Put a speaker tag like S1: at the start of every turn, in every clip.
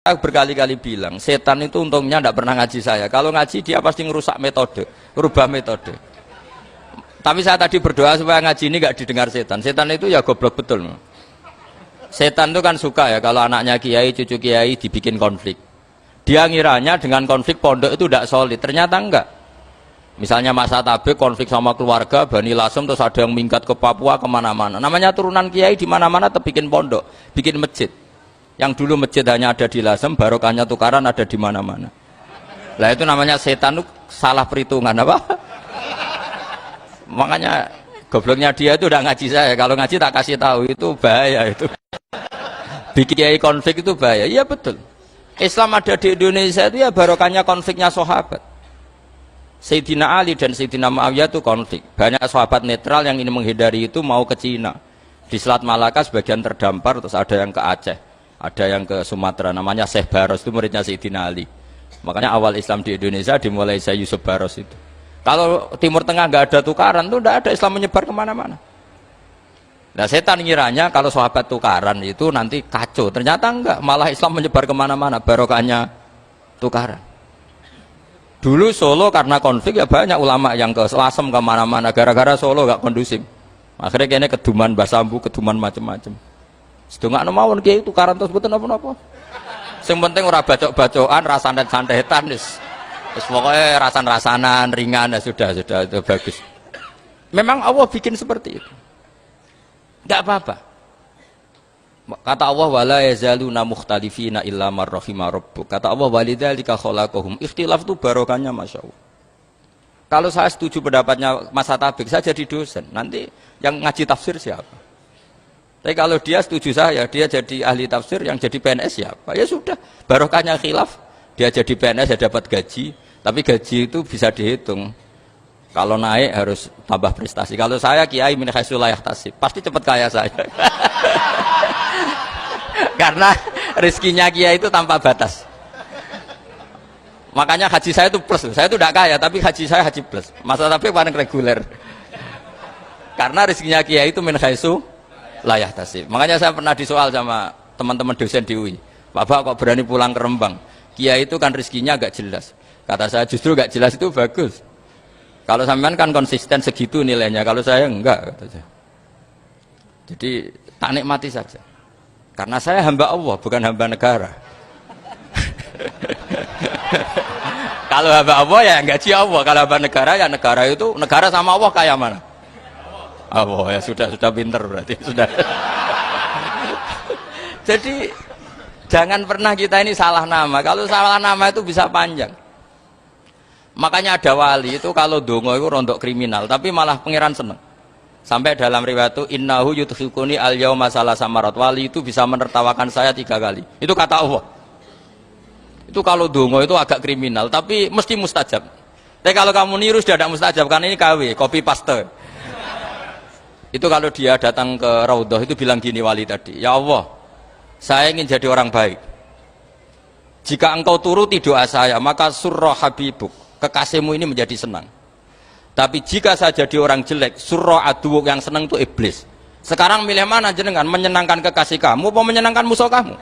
S1: Saya berkali-kali bilang, setan itu untungnya tidak pernah ngaji saya. Kalau ngaji dia pasti ngerusak metode, rubah metode. Tapi saya tadi berdoa supaya ngaji ini nggak didengar setan. Setan itu ya goblok betul. Setan itu kan suka ya kalau anaknya kiai, cucu kiai dibikin konflik. Dia ngiranya dengan konflik pondok itu tidak solid. Ternyata enggak. Misalnya masa tabik konflik sama keluarga, Bani Lasem, terus ada yang minggat ke Papua kemana-mana. Namanya turunan kiai di mana-mana terbikin pondok, bikin masjid. Yang dulu masjid hanya ada di Lasem, barokahnya tukaran ada di mana-mana. Lah itu namanya setan itu salah perhitungan apa? Makanya gobloknya dia itu udah ngaji saya. Kalau ngaji tak kasih tahu itu bahaya itu. Bikin kiai konflik itu bahaya. Iya betul. Islam ada di Indonesia itu ya barokahnya konfliknya sahabat. Sayyidina Ali dan Sayyidina Muawiyah itu konflik. Banyak sahabat netral yang ingin menghindari itu mau ke Cina. Di Selat Malaka sebagian terdampar, terus ada yang ke Aceh. Ada yang ke Sumatera, namanya Syekh Baros, itu muridnya Sayyidina Ali. Makanya awal Islam di Indonesia dimulai Syekh Yusuf Baros itu. Kalau Timur Tengah nggak ada tukaran, itu tidak ada Islam menyebar kemana-mana. Nah setan ngiranya kalau sahabat tukaran itu nanti kacau. Ternyata enggak, malah Islam menyebar kemana-mana, barokahnya tukaran. Dulu Solo karena konflik ya banyak ulama yang ke Lasem kemana-mana, gara-gara Solo nggak kondusif. Akhirnya kayaknya keduman basambu, keduman macam-macam. Sedengak mawon kiai tukaran terus mboten napa-napa. Sing penting ora bacok-bacokan, rasanet-santetan wis. Wis pokoke rasan-rasanan ringan ya sudah itu bagus. Memang Allah bikin seperti itu. Enggak apa-apa. Kata Allah wala yazaluna mukhtalifina illa man rahima rabbuk. Kata Allah walidzalika khalaqahum. Ikhtilaf itu barokahnya masyaallah. Kalau saya setuju pendapatnya Mas Atabik, saya jadi dosen. Nanti yang ngaji tafsir siapa? Tapi kalau dia setuju saya, dia jadi ahli tafsir, yang jadi PNS siapa? Ya sudah, barokahnya khilaf. Dia jadi PNS ya dapat gaji, tapi gaji itu bisa dihitung. Kalau naik harus tambah prestasi. Kalau saya kiai min haitsu la yahtasib, pasti cepat kaya saya. Karena rezekinya kiai itu tanpa batas. Makanya haji saya itu plus. Saya itu tidak kaya, tapi haji saya haji plus. Masa tapi paling reguler. Karena rezekinya kiai itu min haitsu layak tasib. Makanya saya pernah disoal sama teman-teman dosen di UI, Bapak kok berani pulang ke Rembang? Kiai itu kan rezekinya agak jelas. Kata saya justru agak jelas itu bagus. Kalau sampean kan konsisten segitu nilainya, kalau saya enggak, kata saya. Jadi tak nikmati saja. Karena saya hamba Allah, bukan hamba negara. Kalau hamba Allah ya gaji Allah. Kalau hamba negara ya negara itu, negara sama Allah kayak mana? Oh ya sudah pinter berarti sudah. Jadi jangan pernah kita ini salah nama. Kalau salah nama itu bisa panjang. Makanya ada wali itu kalau dongo itu rontok kriminal, tapi malah pangeran seneng. Sampai dalam riwayat itu innahu yudhikuni al yauma salasa marat. Wali itu bisa menertawakan saya 3 kali. Itu kata Allah. Itu kalau dongo itu agak kriminal, tapi mesti mustajab. Tapi kalau kamu niru sudah tidak mustajab karena ini KW, copy paste. Itu kalau dia datang ke Raudhah itu bilang gini wali tadi, ya Allah, saya ingin jadi orang baik. Jika engkau turuti doa saya, maka surra habibuk, kekasihmu ini menjadi senang. Tapi jika saya jadi orang jelek, surra aduwuk, yang senang itu iblis. Sekarang milih mana jenengan, menyenangkan kekasih kamu atau menyenangkan musuh kamu?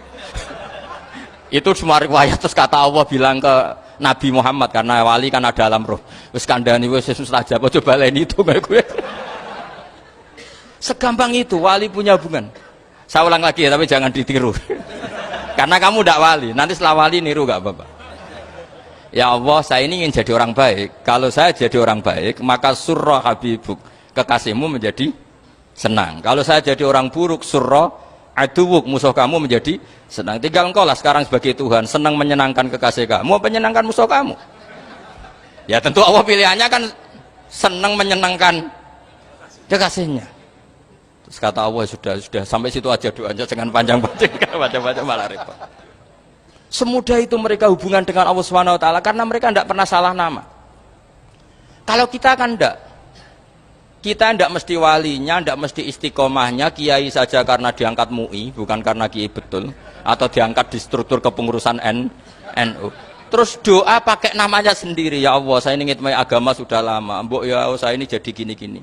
S1: Itu semua riwayat. Terus kata Allah bilang ke Nabi Muhammad, karena wali kan ada alam roh, wis kandhani wis mustajab, coba lain itu kayak gue. Segampang itu wali punya hubungan. Saya ulang lagi ya, tapi jangan ditiru. Karena kamu tidak wali, nanti setelah wali niru gak apa-apa. Ya Allah, saya ini ingin jadi orang baik. Kalau saya jadi orang baik, maka surra habibuk, kekasihmu menjadi senang. Kalau saya jadi orang buruk, surra aduwuk, musuh kamu menjadi senang. Tinggal engkau lah sekarang sebagai Tuhan, senang menyenangkan kekasih kamu, menyenangkan musuh kamu. Ya tentu Allah pilihannya kan senang menyenangkan kekasihnya. Terus kata Allah sudah sampai situ aja doanya, jangan panjang-panjang, baca-baca malah repot. Semudah itu mereka hubungan dengan Allah Subhanahu wa taala karena mereka tidak pernah salah nama. Kalau kita kan tidak. Kita tidak mesti walinya, tidak mesti istiqomahnya, kiai saja karena diangkat MUI, bukan karena kiai betul, atau diangkat di struktur kepengurusan NU. Terus doa pakai namanya sendiri, ya Allah, saya ini ngitmai agama sudah lama, mbok ya saya ini jadi gini-gini.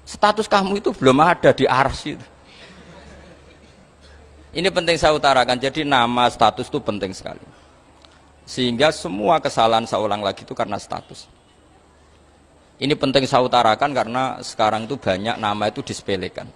S1: Status kamu itu belum ada di ars itu. Ini penting saya utarakan. Jadi nama status itu penting sekali. Sehingga semua kesalahan saya ulang lagi itu karena status. Ini penting saya utarakan karena sekarang itu banyak nama itu disepelekan.